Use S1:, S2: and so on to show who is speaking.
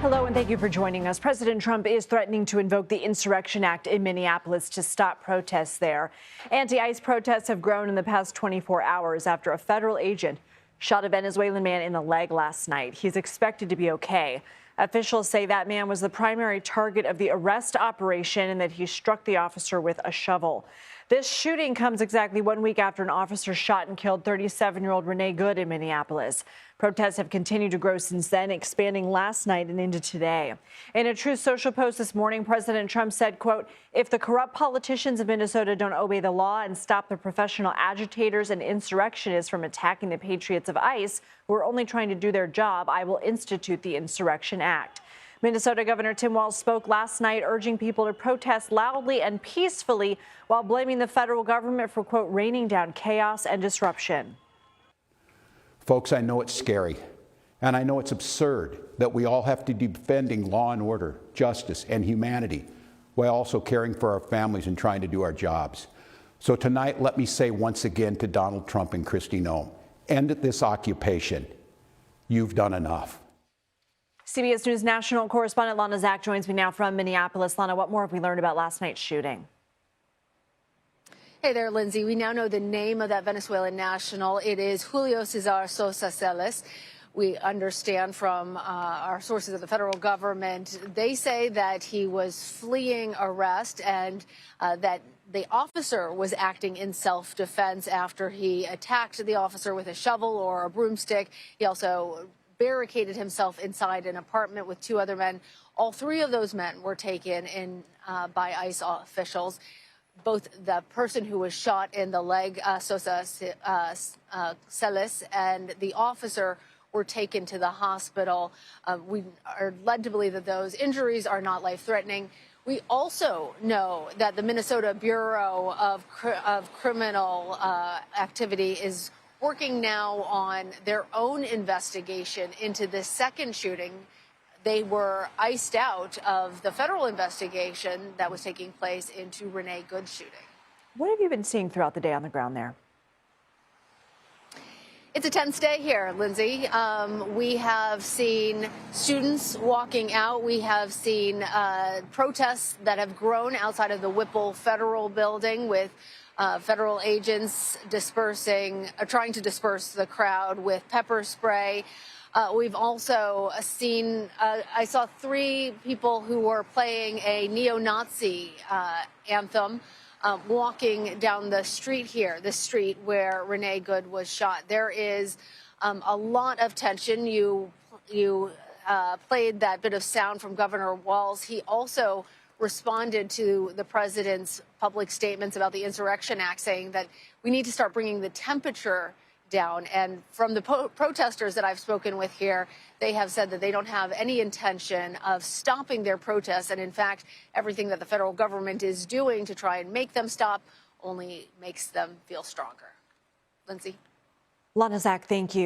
S1: Hello, and thank you for joining us. President Trump is threatening to invoke the Insurrection Act in Minneapolis to stop protests there. Anti-ICE protests have grown in the past 24 hours after a federal agent shot a Venezuelan man in the leg last night. He's expected to be okay. Officials say that man was the primary target of the arrest operation and that he struck the officer with a shovel. This shooting comes exactly 1 week after an officer shot and killed 37-year-old Renee Good in Minneapolis. Protests have continued to grow since then, expanding last night and into today. In a Truth Social post this morning, President Trump said, quote, "If the corrupt politicians of Minnesota don't obey the law and stop the professional agitators and insurrectionists from attacking the patriots of ICE, who are only trying to do their job, I will institute the Insurrection Act." Minnesota Governor Tim Walz spoke last night, urging people to protest loudly and peacefully while blaming the federal government for, quote, raining down chaos and disruption.
S2: Folks, I know it's scary, and I know it's absurd that we all have to be defending law and order, justice, and humanity, while also caring for our families and trying to do our jobs. So tonight, let me say once again to Donald Trump and Kristi Noem, end this occupation. You've done enough.
S1: CBS News national correspondent Lana Zak joins me now from Minneapolis. Lana, what more have we learned about last night's shooting?
S3: Hey there, Lindsay. We now know the name of that Venezuelan national. It is Julio Cesar Sosa Celis. We understand from our sources of the federal government, they say that he was fleeing arrest and that the officer was acting in self-defense after he attacked the officer with a shovel or a broomstick. He also barricaded himself inside an apartment with two other men. All three of those men were taken in by ICE officials. Both the person who was shot in the leg, Sosa Celis, and the officer were taken to the hospital. We are led to believe that those injuries are not life-threatening. We also know that the Minnesota Bureau of Criminal Activity is working now on their own investigation into this second shooting. They were iced out of the federal investigation that was taking place into Renee Good's shooting.
S1: What have you been seeing throughout the day on the ground there?
S3: It's a tense day here, Lindsay. We have seen students walking out. We have seen protests that have grown outside of the Whipple Federal Building with federal agents trying to disperse the crowd with pepper spray. We've also seen, I saw three people who were playing a neo-Nazi anthem walking down the street here, the street where Renee Good was shot. There is a lot of tension. You played that bit of sound from Governor Walz. He also responded to the president's public statements about the Insurrection Act, saying that we need to start bringing the temperature down. And from the protesters that I've spoken with here, they have said that they don't have any intention of stopping their protests. And in fact, everything that the federal government is doing to try and make them stop only makes them feel stronger. Lindsay.
S1: Lana Zak, thank you.